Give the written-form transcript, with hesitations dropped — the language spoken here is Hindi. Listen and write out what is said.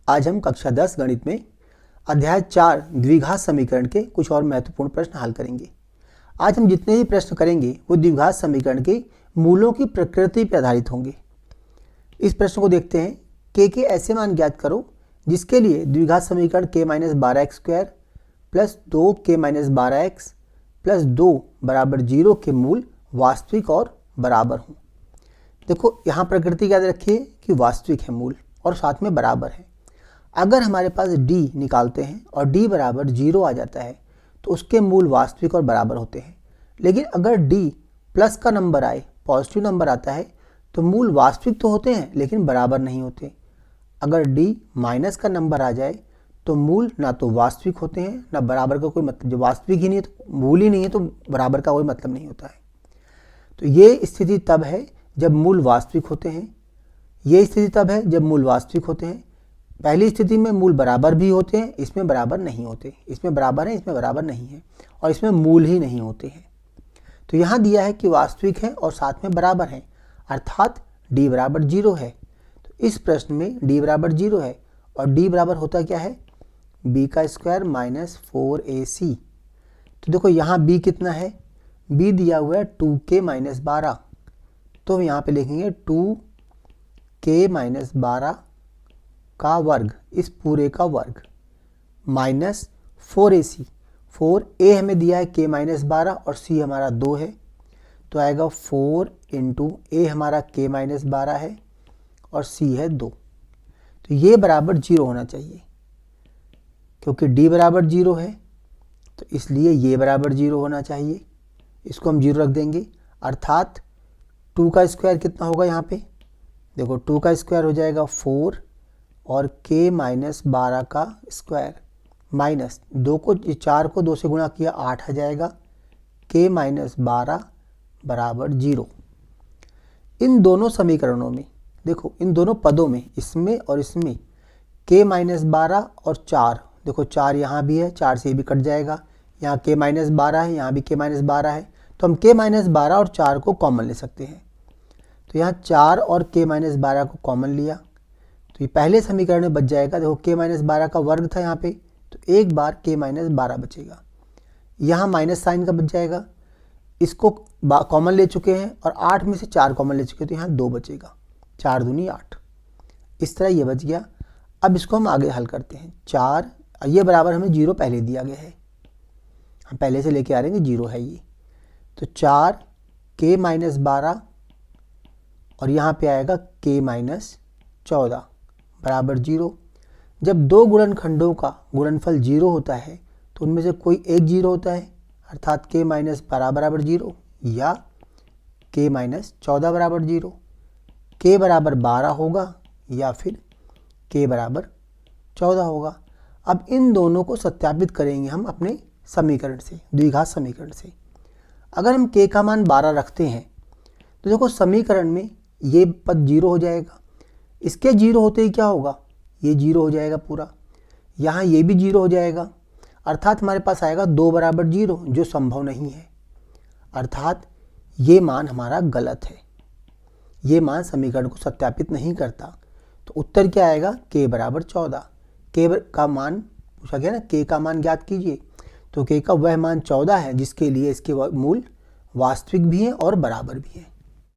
आज हम कक्षा 10 गणित में अध्याय 4 द्विघात समीकरण के कुछ और महत्वपूर्ण प्रश्न हल करेंगे। आज हम जितने भी प्रश्न करेंगे वो द्विघात समीकरण के मूलों की प्रकृति पर आधारित होंगे। इस प्रश्न को देखते हैं। के ऐसे मान ज्ञात करो जिसके लिए द्विघात समीकरण k-12x² प्लस 2k-12x प्लस 2 बराबर 0 के मूल वास्तविक और बराबर हों। देखो यहाँ प्रकृति याद रखिए कि वास्तविक है मूल और साथ में बराबर है। अगर हमारे पास d निकालते हैं और d बराबर 0 आ जाता है तो उसके मूल वास्तविक और बराबर होते हैं। लेकिन अगर d प्लस का नंबर आए, पॉजिटिव नंबर आता है, तो मूल वास्तविक तो होते हैं लेकिन बराबर नहीं होते। अगर d माइनस का नंबर आ जाए तो मूल ना तो वास्तविक होते हैं ना बराबर का कोई मतलब। जब वास्तविक ही नहीं है तो मूल ही नहीं है तो बराबर का कोई मतलब नहीं होता है। तो ये स्थिति तब है जब मूल वास्तविक होते हैं। ये स्थिति तब है जब मूल वास्तविक होते हैं। पहली स्थिति में मूल बराबर भी होते हैं, इसमें बराबर नहीं होते। इसमें बराबर है, इसमें बराबर नहीं है और इसमें मूल ही नहीं होते हैं। तो यहाँ दिया है कि वास्तविक है और साथ में बराबर है, अर्थात d बराबर 0 है। तो इस प्रश्न में d बराबर 0 है और d बराबर होता क्या है, b का स्क्वायर माइनस 4ac। तो देखो यहाँ b कितना है, b दिया हुआ है 2k-12। तो हम यहाँ पे लिखेंगे 2k-12 का वर्ग, इस पूरे का वर्ग, माइनस 4ac। 4a हमें दिया है k-12 और c हमारा 2 है, तो आएगा 4 इंटू a हमारा k-12 है और c है 2। तो ये बराबर 0 होना चाहिए। क्योंकि d बराबर 0 है तो इसलिए ये बराबर 0 होना चाहिए। इसको हम 0 रख देंगे, अर्थात 2 का स्क्वायर कितना होगा यहाँ पे, देखो 2 का स्क्वायर हो जाएगा 4 और k-12 का स्क्वायर माइनस 4 को 2 से गुणा किया 8 आ जाएगा, k-12 बराबर 0। इन दोनों समीकरणों में देखो, इन दोनों पदों में, इसमें और इसमें k-12 और 4, देखो 4 यहाँ भी है, 4 से भी कट जाएगा। यहाँ k-12 है, यहाँ भी k-12 है, तो हम k-12 और 4 को कॉमन ले सकते हैं। तो यहाँ 4 और k-12 को कॉमन लिया तो ये पहले समीकरण में बच जाएगा। देखो k-12 का वर्ग था यहाँ पे, तो एक बार k-12 बचेगा। यहाँ माइनस साइन का बच जाएगा, इसको कॉमन ले चुके हैं और 8 में से 4 कॉमन ले चुके हैं, तो यहाँ 2 बचेगा, 4 दूनी 8। इस तरह ये बच गया। अब इसको हम आगे हल करते हैं। 4 ये बराबर हमें 0 पहले दिया गया है, हम पहले से लेके आ रहे हैं, 0 है ये। तो 4 k-12 और यहाँ पे आएगा k-14 बराबर 0। जब दो गुणनखंडों का गुणनफल 0 होता है तो उनमें से कोई एक 0 होता है, अर्थात k-12 बराबर 0 या k-14 बराबर 0। k बराबर 12 होगा या फिर k बराबर 14 होगा। अब इन दोनों को सत्यापित करेंगे हम अपने समीकरण से, द्विघात समीकरण से। अगर हम k का मान 12 रखते हैं तो देखो समीकरण में ये पद 0 हो जाएगा। इसके 0 होते ही क्या होगा, ये 0 हो जाएगा पूरा। यहाँ ये भी 0 हो जाएगा, अर्थात हमारे पास आएगा 2 बराबर 0, जो संभव नहीं है। अर्थात ये मान हमारा गलत है, ये मान समीकरण को सत्यापित नहीं करता। तो उत्तर क्या आएगा, k बराबर 14। k का मान पूछा गया ना, k का मान ज्ञात कीजिए। तो k का वह मान 14 है जिसके लिए इसके मूल वास्तविक भी हैं और बराबर भी हैं।